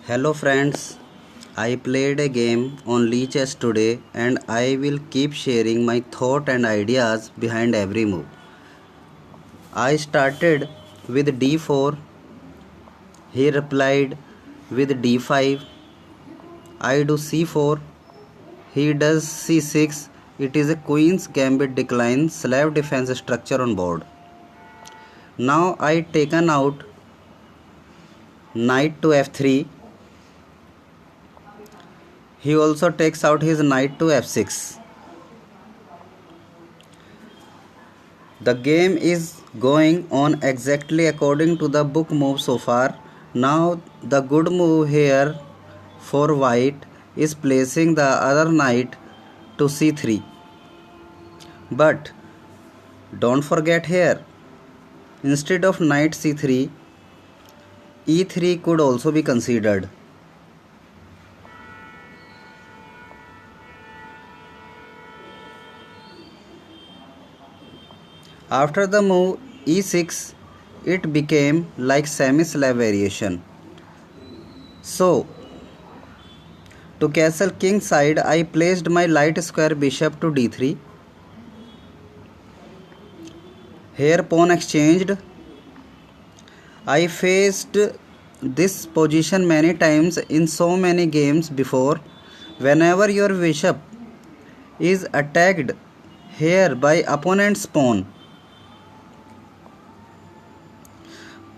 Hello friends, I played a game on Chess today and I will keep sharing my thought and ideas behind every move. I started with d4, he replied with d5, I do c4, he does c6, it is a queen's gambit decline slab defense structure on board. Now I taken out knight to f3, he also takes out his knight to f6. The game is going on exactly according to the book move so far. Now the good move here for white is placing the other knight to c3. But don't forget here, instead of knight c3, e3 could also be considered. After the move e6, it became like semi-slab variation. So, to castle king side, I placed my light square bishop to d3. Here pawn exchanged. I faced this position many times in so many games before. Whenever your bishop is attacked here by opponent's pawn,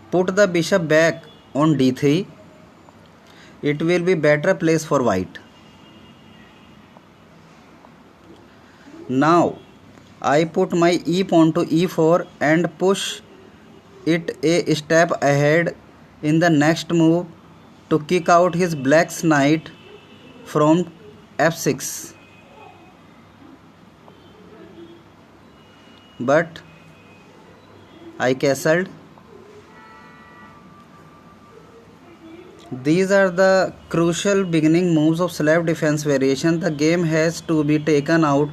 put the bishop back on d3. It will be better place for white. Now I put my e pawn to e4 and push it a step ahead in the next move to kick out his black's knight from f6. But I castled. These are the crucial beginning moves of slab defense variation. The game has to be taken out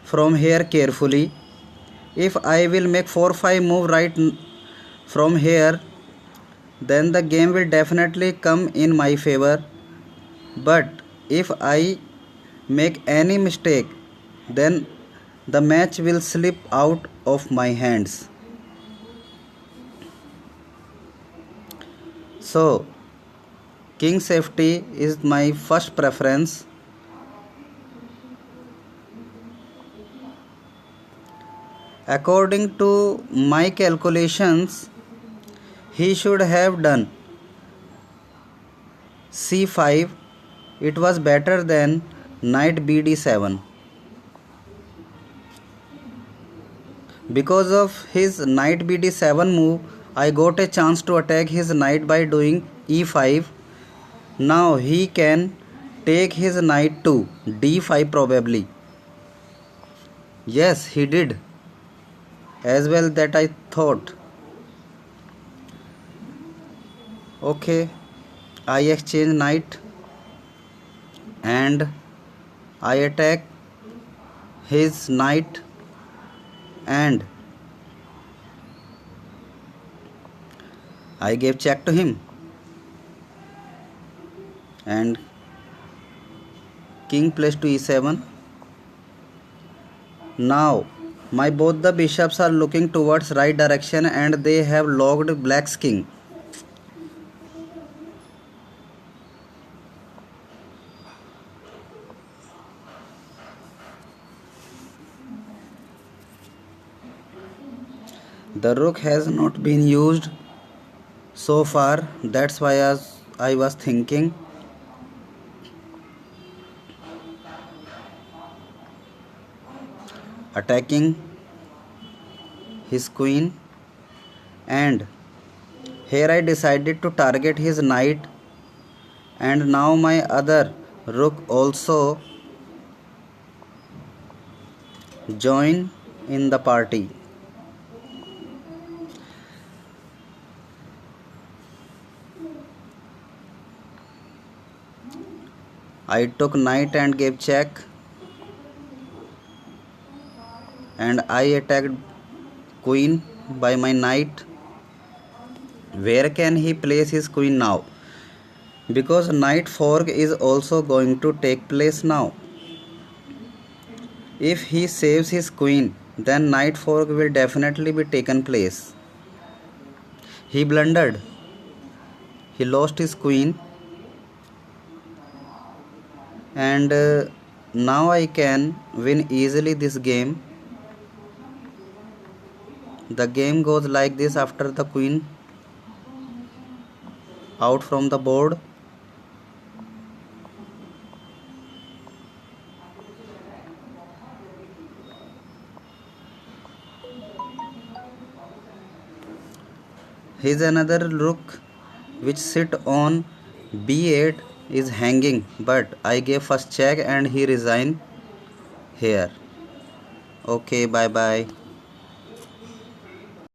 from here carefully. If I will make 4-5 move right from here, then the game will definitely come in my favor. But if I make any mistake, then the match will slip out of my hands. So, king safety is my first preference. According to my calculations, he should have done c5. It was better than knight bd7. Because of his knight bd7 move, I got a chance to attack his knight by doing e5. Now he can take his knight to d5 probably. Yes, he did. As well that I thought. Okay, I exchange knight and I attack his knight and I gave check to him and king placed to e7. Now my both the bishops are looking towards right direction and they have locked black's king. The rook has not been used so far, that's why I was thinking. Attacking his queen, and here I decided to target his knight, and now my other rook also join in the party. I took knight and gave check, and I attacked queen by my knight. Where can he place his queen now? because knight fork is also going to take place now. If he saves his queen, then knight fork will definitely be taken place. He blundered. He lost his queen, and now I can win easily this game. The game goes like this after the queen out from the board. Here's another rook which sit on b8 is hanging, but I gave first check and he resigned here. Okay, bye bye.